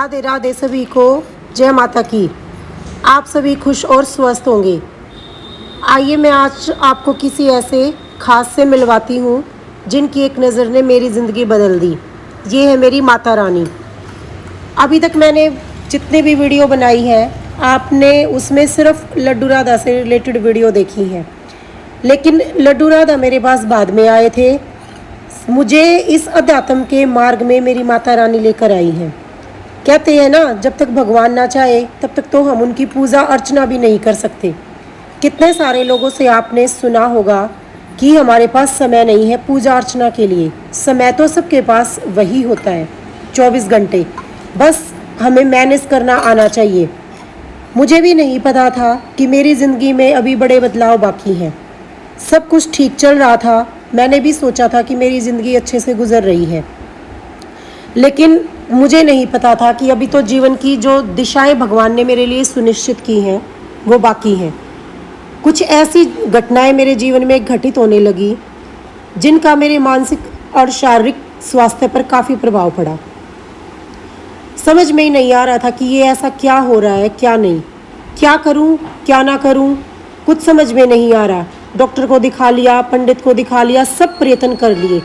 राधे राधे सभी को। जय माता की। आप सभी खुश और स्वस्थ होंगे। आइए मैं आज आपको किसी ऐसे खास से मिलवाती हूँ जिनकी एक नज़र ने मेरी ज़िंदगी बदल दी। ये है मेरी माता रानी। अभी तक मैंने जितनी भी वीडियो बनाई है आपने उसमें सिर्फ लड्डू राधा से रिलेटेड वीडियो देखी है, लेकिन लड्डू राधा मेरे पास बाद में आए थे। मुझे इस अध्यात्म के मार्ग में मेरी माता रानी लेकर आई हैं। कहते हैं ना, जब तक भगवान ना चाहे तब तक तो हम उनकी पूजा अर्चना भी नहीं कर सकते। कितने सारे लोगों से आपने सुना होगा कि हमारे पास समय नहीं है पूजा अर्चना के लिए। समय तो सबके पास वही होता है, 24 घंटे। बस हमें मैनेज करना आना चाहिए। मुझे भी नहीं पता था कि मेरी ज़िंदगी में अभी बड़े बदलाव बाकी हैं। सब कुछ ठीक चल रहा था। मैंने भी सोचा था कि मेरी ज़िंदगी अच्छे से गुजर रही है, लेकिन मुझे नहीं पता था कि अभी तो जीवन की जो दिशाएं भगवान ने मेरे लिए सुनिश्चित की हैं वो बाकी हैं। कुछ ऐसी घटनाएं मेरे जीवन में घटित होने लगी जिनका मेरे मानसिक और शारीरिक स्वास्थ्य पर काफ़ी प्रभाव पड़ा। समझ में ही नहीं आ रहा था कि ये ऐसा क्या हो रहा है, क्या नहीं, क्या करूं, क्या ना करूं, कुछ समझ में नहीं आ रहा। डॉक्टर को दिखा लिया, पंडित को दिखा लिया, सब प्रयत्न कर लिए,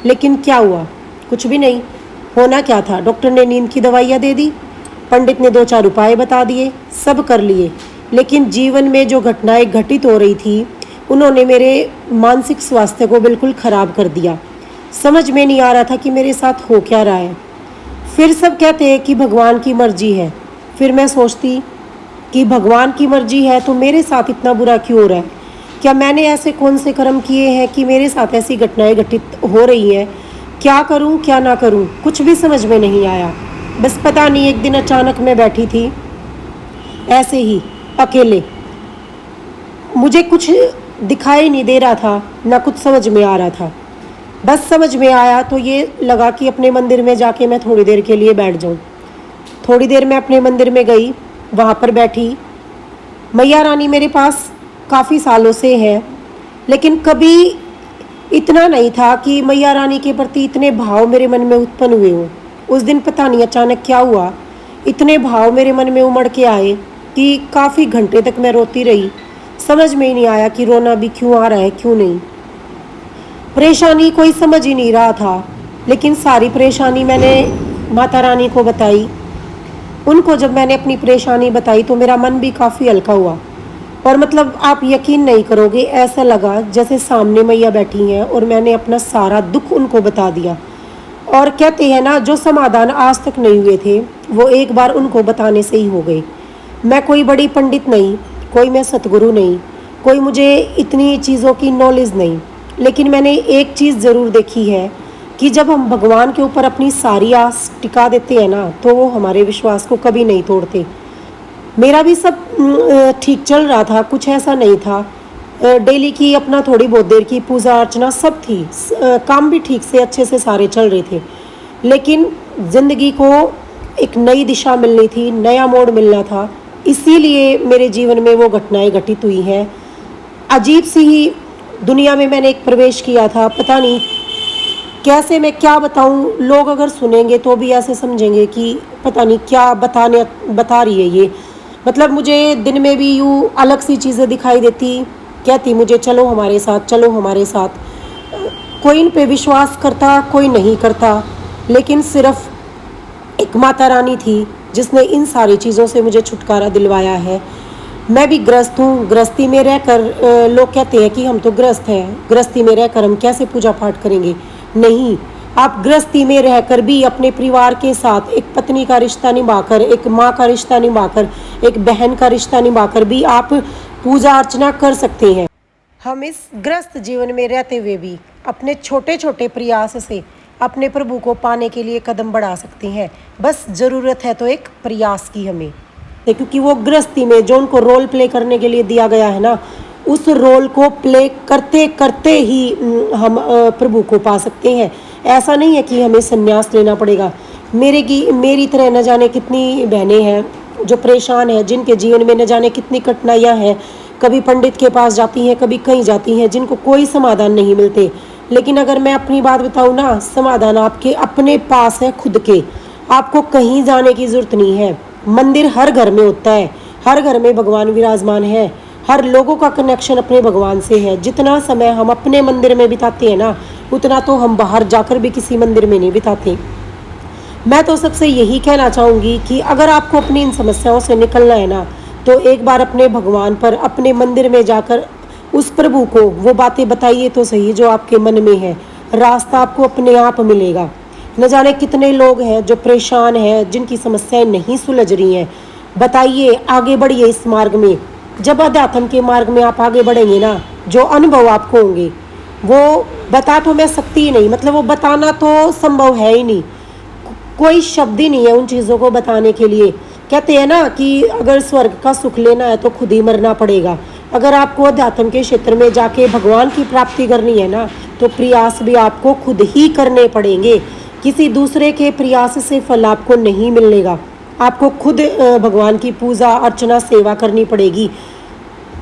लेकिन क्या हुआ? कुछ भी नहीं। होना क्या था? डॉक्टर ने नींद की दवाइयाँ दे दी, पंडित ने 2-4 उपाय बता दिए, सब कर लिए, लेकिन जीवन में जो घटनाएं घटित हो रही थी उन्होंने मेरे मानसिक स्वास्थ्य को बिल्कुल ख़राब कर दिया। समझ में नहीं आ रहा था कि मेरे साथ हो क्या रहा है। फिर सब कहते हैं कि भगवान की मर्जी है। फिर मैं सोचती कि भगवान की मर्जी है तो मेरे साथ इतना बुरा क्यों हो रहा है? क्या मैंने ऐसे कौन से कर्म किए हैं कि मेरे साथ ऐसी घटनाएं घटित हो रही हैं? क्या करूं, क्या ना करूं, कुछ भी समझ में नहीं आया। बस पता नहीं, एक दिन अचानक मैं बैठी थी ऐसे ही अकेले। मुझे कुछ दिखाई नहीं दे रहा था, ना कुछ समझ में आ रहा था। बस समझ में आया तो ये लगा कि अपने मंदिर में जाके मैं थोड़ी देर के लिए बैठ जाऊं। थोड़ी देर मैं अपने मंदिर में गई, वहाँ पर बैठी। मैया रानी मेरे पास काफ़ी सालों से है, लेकिन कभी इतना नहीं था कि मैया रानी के प्रति इतने भाव मेरे मन में उत्पन्न हुए हों। उस दिन पता नहीं अचानक क्या हुआ, इतने भाव मेरे मन में उमड़ के आए कि काफ़ी घंटे तक मैं रोती रही। समझ में ही नहीं आया कि रोना भी क्यों आ रहा है, क्यों नहीं। परेशानी कोई समझ ही नहीं रहा था, लेकिन सारी परेशानी मैंने माता रानी को बताई। उनको जब मैंने अपनी परेशानी बताई तो मेरा मन भी काफ़ी हल्का हुआ। और मतलब आप यकीन नहीं करोगे, ऐसा लगा जैसे सामने मैया बैठी हैं और मैंने अपना सारा दुख उनको बता दिया। और कहते हैं ना, जो समाधान आज तक नहीं हुए थे वो एक बार उनको बताने से ही हो गए। मैं कोई बड़ी पंडित नहीं, कोई मैं सतगुरु नहीं, कोई मुझे इतनी चीज़ों की नॉलेज नहीं, लेकिन मैंने एक चीज़ ज़रूर देखी है कि जब हम भगवान के ऊपर अपनी सारी आस टिका देते हैं ना, तो वो हमारे विश्वास को कभी नहीं तोड़ते। मेरा भी सब ठीक चल रहा था, कुछ ऐसा नहीं था। डेली की अपना थोड़ी बहुत देर की पूजा अर्चना सब थी, काम भी ठीक से अच्छे से सारे चल रहे थे, लेकिन ज़िंदगी को एक नई दिशा मिलनी थी, नया मोड़ मिलना था। इसीलिए मेरे जीवन में वो घटनाएं घटित हुई हैं। अजीब सी ही दुनिया में मैंने एक प्रवेश किया था। पता नहीं कैसे मैं क्या बताऊं, लोग अगर सुनेंगे तो भी ऐसे समझेंगे कि पता नहीं क्या बता रही है ये। मतलब मुझे दिन में भी यूँ अलग सी चीज़ें दिखाई देती, कहती मुझे चलो हमारे साथ, चलो हमारे साथ। कोई इन पे विश्वास करता, कोई नहीं करता, लेकिन सिर्फ एक माता रानी थी जिसने इन सारी चीज़ों से मुझे छुटकारा दिलवाया है। मैं भी ग्रस्त हूँ। गृहस्थी में रहकर लोग कहते हैं कि हम तो ग्रस्त हैं, गृहस्थी में रहकर हम कैसे पूजा पाठ करेंगे। नहीं, आप गृहस्थी में रहकर भी अपने परिवार के साथ एक पत्नी का रिश्ता निभाकर, एक माँ का रिश्ता निभाकर, एक बहन का रिश्ता निभाकर भी आप पूजा अर्चना कर सकते हैं। हम इस गृहस्थ जीवन में रहते हुए भी अपने छोटे छोटे प्रयास से अपने प्रभु को पाने के लिए कदम बढ़ा सकते हैं। बस ज़रूरत है तो एक प्रयास की हमें, क्योंकि वो गृहस्थी में जो उनको रोल प्ले करने के लिए दिया गया है ना, उस रोल को प्ले करते करते ही हम प्रभु को पा सकते हैं। ऐसा नहीं है कि हमें संन्यास लेना पड़ेगा। मेरी तरह न जाने कितनी बहनें हैं जो परेशान हैं, जिनके जीवन में न जाने कितनी कठिनाइयाँ हैं। कभी पंडित के पास जाती हैं, कभी कहीं जाती हैं, जिनको कोई समाधान नहीं मिलते। लेकिन अगर मैं अपनी बात बताऊँ ना, समाधान आपके अपने पास है, खुद के। आपको कहीं जाने की ज़रूरत नहीं है। मंदिर हर घर में होता है, हर घर में भगवान विराजमान है, हर लोगों का कनेक्शन अपने भगवान से है। जितना समय हम अपने मंदिर में बिताते हैं ना, उतना तो हम बाहर जाकर भी किसी मंदिर में नहीं बिताते। मैं तो सबसे यही कहना चाहूँगी कि अगर आपको अपनी इन समस्याओं से निकलना है ना, तो एक बार अपने भगवान पर, अपने मंदिर में जाकर उस प्रभु को वो बातें बताइए तो सही जो आपके मन में है। रास्ता आपको अपने आप मिलेगा। न जाने कितने लोग हैं जो परेशान हैं, जिनकी समस्याएं नहीं सुलझ रही हैं। बताइए, आगे बढ़िए इस मार्ग में। जब अध्यात्म के मार्ग में आप आगे बढ़ेंगे ना, जो अनुभव आपको होंगे वो बता तो मैं सकती ही नहीं, मतलब वो बताना तो संभव है ही नहीं। कोई शब्द ही नहीं है उन चीज़ों को बताने के लिए। कहते हैं ना कि अगर स्वर्ग का सुख लेना है तो खुद ही मरना पड़ेगा। अगर आपको अध्यात्म के क्षेत्र में जाके भगवान की प्राप्ति करनी है ना, तो प्रयास भी आपको खुद ही करने पड़ेंगे। किसी दूसरे के प्रयास से फल आपको नहीं मिलेगा। आपको खुद भगवान की पूजा अर्चना सेवा करनी पड़ेगी।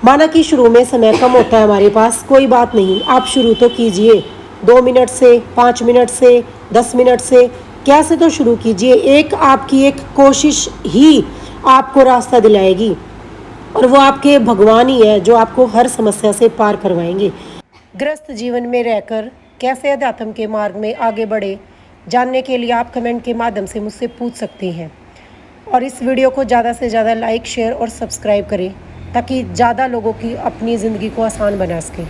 माना कि शुरू में समय कम होता है हमारे पास, कोई बात नहीं, आप शुरू तो कीजिए। 2 मिनट से, 5 मिनट से, 10 मिनट से, कैसे तो शुरू कीजिए। एक आपकी एक कोशिश ही आपको रास्ता दिलाएगी, और वो आपके भगवान ही है जो आपको हर समस्या से पार करवाएंगे। ग्रस्त जीवन में रहकर कैसे अध्यात्म के मार्ग में आगे बढ़े, जानने के लिए आप कमेंट के माध्यम से मुझसे पूछ सकते हैं। और इस वीडियो को ज़्यादा से ज़्यादा लाइक, शेयर और सब्सक्राइब करें, ताकि ज़्यादा लोगों की अपनी ज़िंदगी को आसान बना सके।